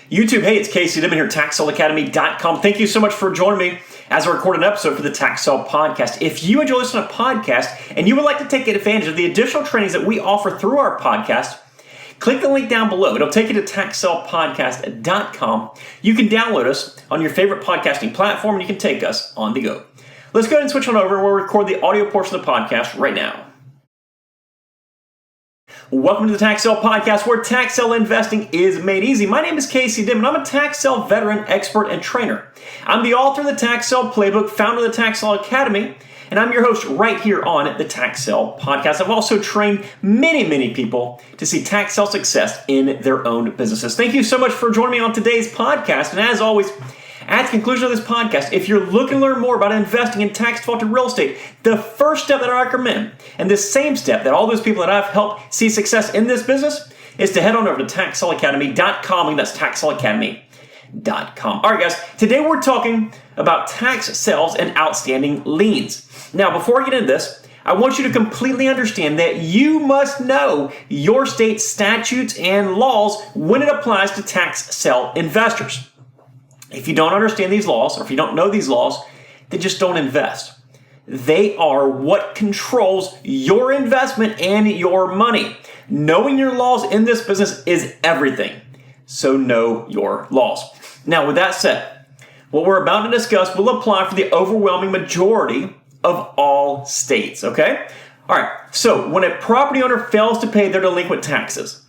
YouTube, hey, it's Casey Dimon here, TaxSaleAcademy.com. Thank you so much for joining me as I record an episode for the Tax Sale Podcast. If you enjoy listening to a podcast and you would like to take advantage of the additional trainings that we offer through our podcast, click the link down below. It'll take you to TaxSalePodcast.com. You can download us on your favorite podcasting platform and you can take us on the go. Let's go ahead and switch on over and we'll record the audio portion of the podcast right now. Welcome to the Tax Sale Podcast, where tax sale investing is made easy. My name is Casey Dimon. I'm a tax sale veteran, expert, and trainer. I'm the author of the Tax Sale Playbook, founder of the Tax Sale Academy, and I'm your host right here on the Tax Sale Podcast. I've also trained many people to see tax sale success in their own businesses. Thank you so much for joining me on today's podcast. And as always, at the conclusion of this podcast, if you're looking to learn more about investing in tax-defaulted real estate, the first step that I recommend, and the same step that all those people that I've helped see success in this business, is to head on over to TaxSaleAcademy.com, and that's TaxSaleAcademy.com. All right, guys, today we're talking about tax sales and outstanding liens. Now, before I get into this, I want you to completely understand that you must know your state's statutes and laws when it applies to tax sale investors. If you don't understand these laws, or if you don't know these laws, then just don't invest. They are what controls your investment and your money. Knowing your laws in this business is everything. So know your laws. Now, with that said, what we're about to discuss will apply for the overwhelming majority of all states, okay? All right, so when a property owner fails to pay their delinquent taxes,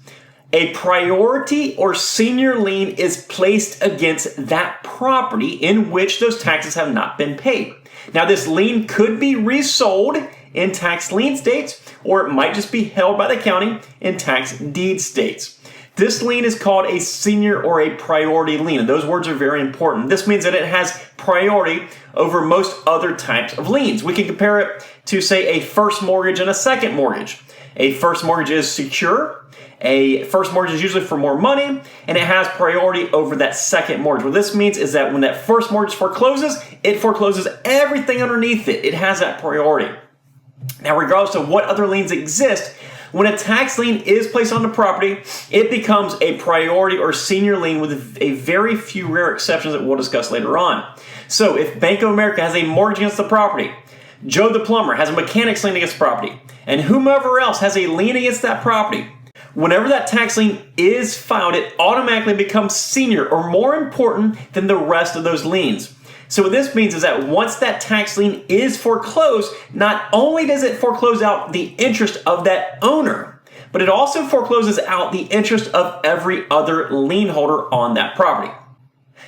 a priority or senior lien is placed against that property in which those taxes have not been paid. Now, this lien could be resold in tax lien states, or it might just be held by the county in tax deed states. This lien is called a senior or a priority lien, and those words are very important. This means that it has priority over most other types of liens. We can compare it to, say, a first mortgage and a second mortgage. A first mortgage is secure. A first mortgage is usually for more money, and it has priority over that second mortgage. What this means is that when that first mortgage forecloses, it forecloses everything underneath it. It has that priority. Now, regardless of what other liens exist, when a tax lien is placed on the property, it becomes a priority or senior lien with a very few rare exceptions that we'll discuss later on. So if Bank of America has a mortgage against the property, Joe the plumber has a mechanics lien against the property, and whomever else has a lien against that property, whenever that tax lien is filed, it automatically becomes senior or more important than the rest of those liens. So what this means is that once that tax lien is foreclosed, not only does it foreclose out the interest of that owner, but it also forecloses out the interest of every other lien holder on that property.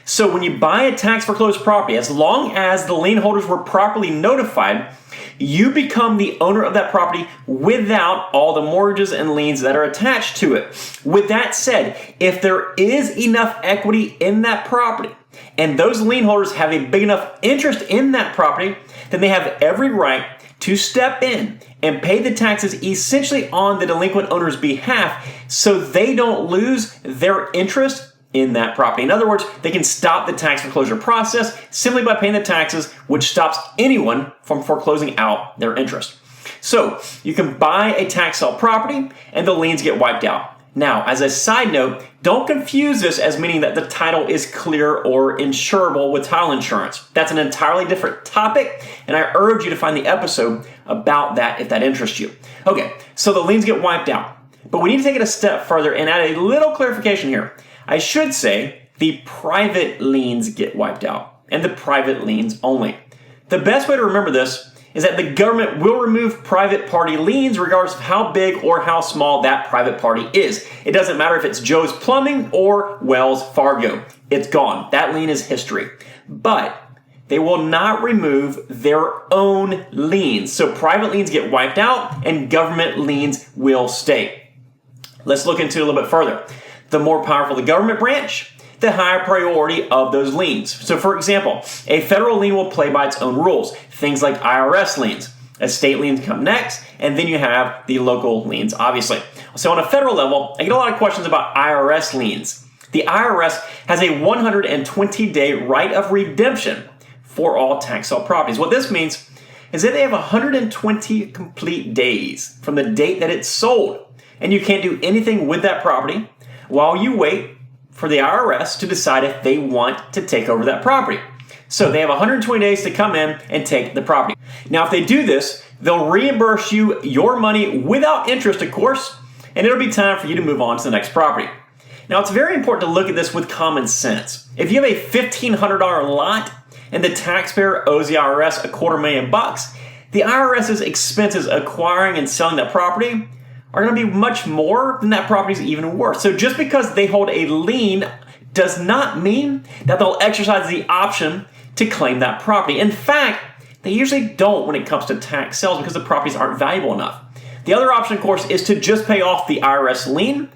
So when you buy a tax foreclosed property, as long as the lien holders were properly notified, you become the owner of that property without all the mortgages and liens that are attached to it. With that said, if there is enough equity in that property and those lien holders have a big enough interest in that property, then they have every right to step in and pay the taxes essentially on the delinquent owner's behalf so they don't lose their interest in that property. In other words, they can stop the tax foreclosure process simply by paying the taxes, which stops anyone from foreclosing out their interest. So you can buy a tax sale property and the liens get wiped out. Now, as a side note, don't confuse this as meaning that the title is clear or insurable with title insurance. That's an entirely different topic, and I urge you to find the episode about that if that interests you. Okay, so the liens get wiped out, but we need to take it a step further and add a little clarification here. I should say the private liens get wiped out, and the private liens only. The best way to remember this is that the government will remove private party liens regardless of how big or how small that private party is. It doesn't matter if it's Joe's Plumbing or Wells Fargo. It's gone. That lien is history. But they will not remove their own liens. So private liens get wiped out and government liens will stay. Let's look into it a little bit further. The more powerful the government branch, the higher priority of those liens. So for example, a federal lien will play by its own rules. Things like IRS liens. Estate liens come next, and then you have the local liens, obviously. So on a federal level, I get a lot of questions about IRS liens. The IRS has a 120-day right of redemption for all tax sale properties. What this means is that they have 120 complete days from the date that it's sold, and you can't do anything with that property while you wait for the IRS to decide if they want to take over that property. So they have 120 days to come in and take the property. Now, if they do this, they'll reimburse you your money without interest, of course, and it'll be time for you to move on to the next property. Now, it's very important to look at this with common sense. If you have a $1,500 lot and the taxpayer owes the IRS $250,000, the IRS's expenses acquiring and selling that property are going to be much more than that property is even worth. So just because they hold a lien does not mean that they'll exercise the option to claim that property. In fact, they usually don't when it comes to tax sales because the properties aren't valuable enough. The other option, of course, is to just pay off the IRS lien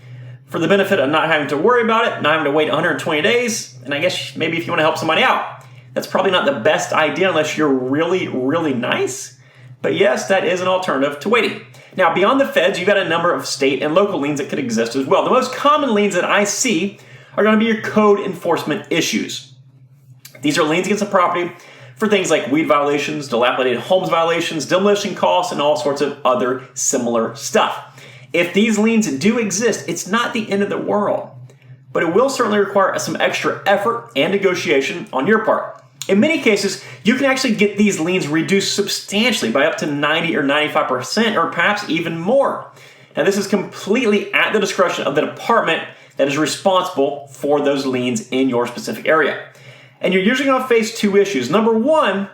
for the benefit of not having to worry about it, not having to wait 120 days. And I guess maybe if you want to help somebody out, that's probably not the best idea unless you're really, really nice. But yes, that is an alternative to waiting. Now, beyond the feds, you've got a number of state and local liens that could exist as well. The most common liens that I see are going to be your code enforcement issues. These are liens against the property for things like weed violations, dilapidated homes violations, demolition costs, and all sorts of other similar stuff. If these liens do exist, it's not the end of the world, but it will certainly require some extra effort and negotiation on your part. In many cases, you can actually get these liens reduced substantially by up to 90 or 95%, or perhaps even more. Now, this is completely at the discretion of the department that is responsible for those liens in your specific area. And you're usually going to face two issues. Number one,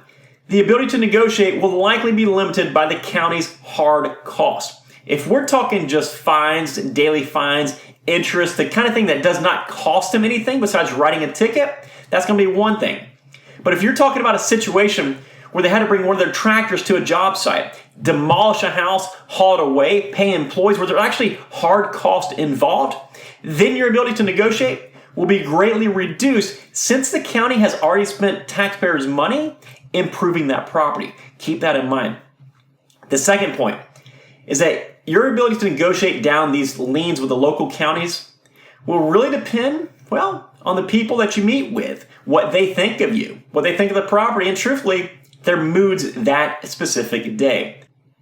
the ability to negotiate will likely be limited by the county's hard cost. If we're talking just fines, daily fines, interest, the kind of thing that does not cost them anything besides writing a ticket, that's going to be one thing. But if you're talking about a situation where they had to bring one of their tractors to a job site, demolish a house, haul it away, pay employees, where there's actually hard cost involved, then your ability to negotiate will be greatly reduced since the county has already spent taxpayers' money improving that property. Keep that in mind. The second point is that your ability to negotiate down these liens with the local counties will really depend, well, on the people that you meet with, what they think of you, what they think of the property, and truthfully, their moods that specific day.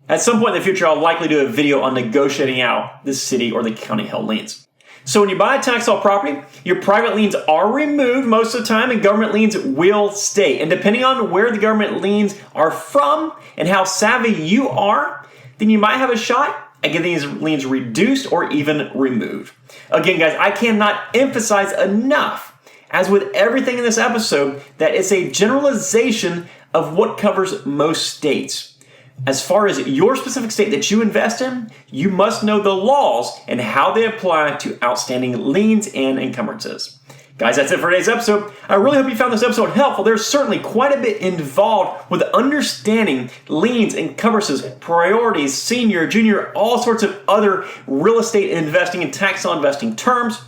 At some point in the future, I'll likely do a video on negotiating out the city or the county held liens. So when you buy a tax sale property, your private liens are removed most of the time and government liens will stay. And depending on where the government liens are from and how savvy you are, then you might have a shot at getting these liens reduced or even removed. Again, guys, I cannot emphasize enough, as with everything in this episode, that it's a generalization of what covers most states. As far as your specific state that you invest in, you must know the laws and how they apply to outstanding liens and encumbrances. Guys, that's it for today's episode. I really hope you found this episode helpful. There's certainly quite a bit involved with understanding liens, encumbrances, priorities, senior, junior, all sorts of other real estate investing and tax sale investing terms.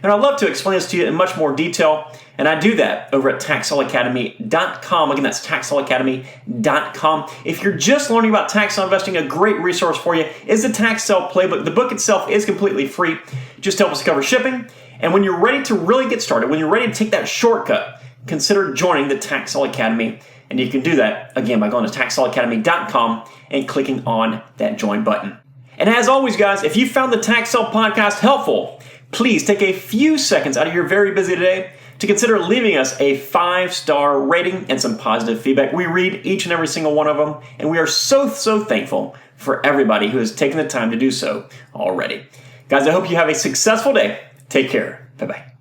And I'd love to explain this to you in much more detail. And I do that over at taxsaleacademy.com. Again, that's taxsaleacademy.com. If you're just learning about tax sale investing, a great resource for you is the Tax Sale Playbook. The book itself is completely free. Just help us cover shipping. And when you're ready to really get started, when you're ready to take that shortcut, consider joining the Tax Sale Academy. And you can do that, again, by going to taxsaleacademy.com and clicking on that join button. And as always, guys, if you found the Tax Sale Podcast helpful, please take a few seconds out of your very busy day to consider leaving us a 5-star rating and some positive feedback. We read each and every single one of them, and we are so thankful for everybody who has taken the time to do so already. Guys, I hope you have a successful day. Take care. Bye-bye.